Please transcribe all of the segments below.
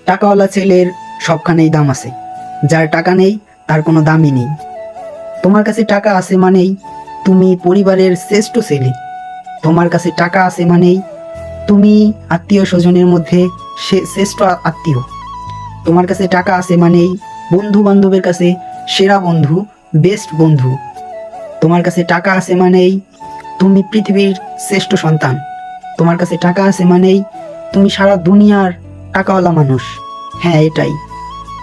টাকাওয়ালা ছেলের সবখানেই দাম আছে, যার টাকা নেই তার কোনো দামই নেই। তোমার কাছে টাকা আছে মানেই তুমি পরিবারের শ্রেষ্ঠ ছেলে, তোমার কাছে টাকা আছে মানেই তুমি আত্মীয় স্বজনের মধ্যে শ্রেষ্ঠ আত্মীয়, তোমার কাছে টাকা আছে মানেই বন্ধু বান্ধবের কাছে সেরা বন্ধু, বেস্ট বন্ধু, তোমার কাছে টাকা আছে মানেই তুমি পৃথিবীর শ্রেষ্ঠ সন্তান, তোমার কাছে টাকা আছে মানেই তুমি সারা দুনিয়ার টাকাওয়ালা মানুষ। হ্যাঁ, এটাই।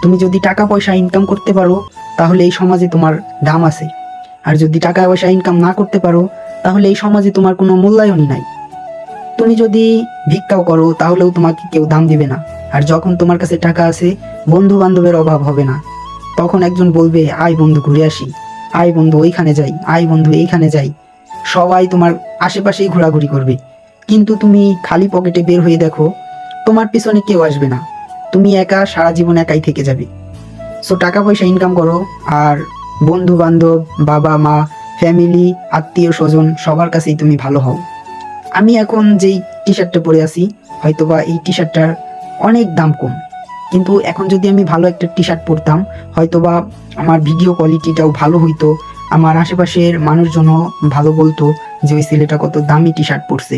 তুমি যদি টাকা পয়সা ইনকাম করতে পারো তাহলে এই সমাজে তোমার দাম আছে, আর যদি টাকা পয়সা ইনকাম না করতে পারো তাহলে এই সমাজে তোমার কোনো মূল্যায়নই নাই। তুমি যদি ভিক্ষাও করো তাহলেও তোমাকে কেউ দাম দিবে না। আর যখন তোমার কাছে টাকা আছে, বন্ধু বান্ধবের অভাব হবে না। তখন একজন বলবে, আয় বন্ধু ঘুরে আসি, আয় বন্ধু ওইখানে যাই, আয় বন্ধু এইখানে যাই। সবাই তোমার আশেপাশেই ঘোরাঘুরি করবে। কিন্তু তুমি খালি পকেটে বের হয়ে দেখো, তোমার পিছনে কেউ আসবে না, তুমি একা সারা জীবন একাই থেকে যাবে। সো টাকা পয়সা ইনকাম করো, আর বন্ধু বান্ধব, বাবা মা, ফ্যামিলি, আত্মীয় স্বজন সবার কাছেই তুমি ভালো হও। আমি এখন যেই টি শার্টটা পরে আছি, হয়তোবা এই টি শার্টটার অনেক দাম কম, কিন্তু এখন যদি আমি ভালো একটা টি শার্ট পরতাম, হয়তোবা আমার ভিডিও কোয়ালিটিটাও ভালো হইতো, আমার আশেপাশের মানুষজনও ভালো বলতো যে ওই ছেলেটা কত দামি টি শার্ট পরছে।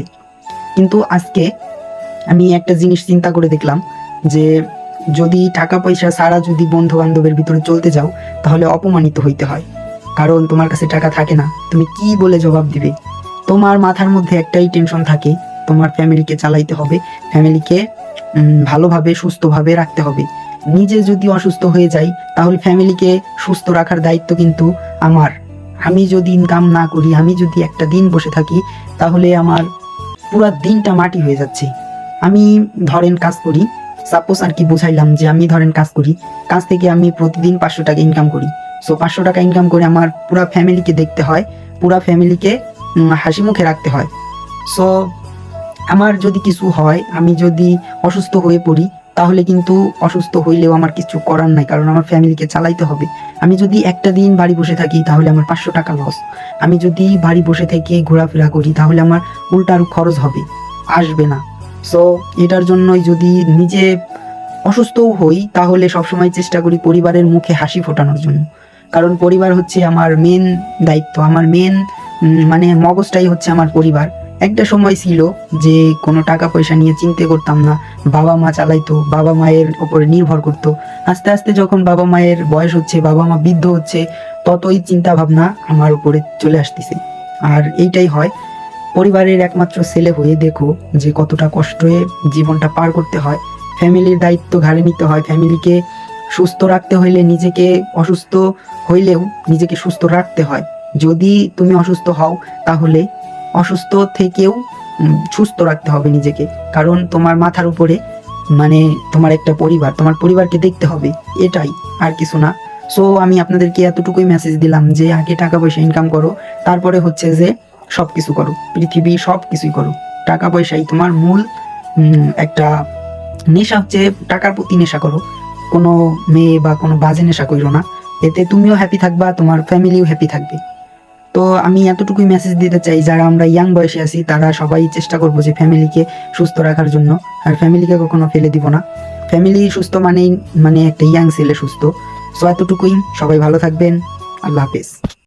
কিন্তু আজকে আমি একটা জিনিস চিন্তা করে দেখলাম যে যদি টাকা পয়সা ছাড়া যদি বন্ধু বান্ধবের ভিতরে চলতে যাও তাহলে অপমানিত হইতে হয়। কারণ তোমার কাছে টাকা থাকে না, তুমি কি বলে জবাব দিবে? তোমার মাথার মধ্যে একটাই টেনশন থাকে, তোমার ফ্যামিলিকে চালাইতে হবে, ফ্যামিলিকে ভালোভাবে সুস্থভাবে রাখতে হবে। নিজে যদি অসুস্থ হয়ে যাই তাহলে ফ্যামিলিকে সুস্থ রাখার দায়িত্ব কিন্তু আমার। আমি যদি ইনকাম না করি, আমি যদি একটা দিন বসে থাকি, তাহলে আমার পুরা দিনটা মাটি হয়ে যাচ্ছে। আমি ধরেন কাজ করি, সাপোজ আর কি বুঝাইলাম যে আমি ধরেন কাজ করি, কাজ থেকে আমি প্রতিদিন 500 টাকা ইনকাম করি। সো 500 টাকা ইনকাম করে আমার পুরা ফ্যামিলিকে দেখতে হয়, পুরা ফ্যামিলিকে হাসি মুখে রাখতে হয়। সো আমার যদি কিছু হয়, আমি যদি অসুস্থ হয়ে পড়ি, তাহলে কিন্তু অসুস্থ হইলেও আমার কিছু করার নাই, কারণ আমার ফ্যামিলিকে চালাইতে হবে। আমি যদি একটা দিন বাড়ি বসে থাকি তাহলে আমার 500 টাকা লস। আমি যদি বাড়ি বসে থেকে ঘোরাফেরা করি তাহলে আমার উল্টা আরো খরচ হবে, আসবে না। সো এটার জন্যই যদি নিজে অসুস্থও হই তাহলে সবসময় চেষ্টা করি পরিবারের মুখে হাসি ফোটানোর জন্য, কারণ পরিবার হচ্ছে আমার মেন দায়িত্ব, আমার মেন মানে মগজটাই হচ্ছে আমার পরিবার। একটা সময় ছিল যে কোনো টাকা পয়সা নিয়ে চিন্তা করতাম না, বাবা মা চালাইতো, বাবা মায়ের উপরে নির্ভর করতো। আস্তে আস্তে যখন বাবা মায়ের বয়স হচ্ছে, বাবা মা বৃদ্ধ হচ্ছে, ততই চিন্তা ভাবনা আমার উপরে চলে আসতেছে। আর এইটাই হয়, পরিবারের একমাত্র ছেলে হয়ে দেখো যে কতটা কষ্টে জীবনটা পার করতে হয়। ফ্যামিলির দায়িত্ব ঘাড়ে নিতে হয়, ফ্যামিলিকে সুস্থ রাখতে হইলে নিজেকে অসুস্থ হইলেও নিজেকে সুস্থ রাখতে হয়। যদি তুমি অসুস্থ হও তাহলে অসুস্থ থেকেও সুস্থ রাখতে হবে নিজেকে, কারণ তোমার মাথার উপরে মানে তোমার একটা পরিবার, তোমার পরিবারকে দেখতে হবে, এটাই, আর কিছু না। সো আমি আপনাদেরকে এতটুকুই মেসেজ দিলাম যে আগে টাকা পয়সা ইনকাম করো, তারপরে হচ্ছে যে সব কিছু করো, পৃথিবী সব কিছুই করো। টাকা পয়সাই তোমার মূল একটা নেশা, হচ্ছে টাকার প্রতি নেশা করো, কোনো মেয়ে বা কোনো বাজে নেশা করো না। এতে তুমিও হ্যাপি থাকবা, তোমার ফ্যামিলিও হ্যাপি থাকবে। তো আমি এতটুকুই মেসেজ দিতে চাই, যারা আমরা ইয়াং বয়সে আছি তারা সবাই চেষ্টা করবো যে ফ্যামিলিকে সুস্থ রাখার জন্য, আর ফ্যামিলিকে কখনো ফেলে দিব না। ফ্যামিলি সুস্থ মানেই মানে একটা ইয়াং ছেলে সুস্থ। সো এতটুকুই, সবাই ভালো থাকবেন, আল্লাহ হাফেজ।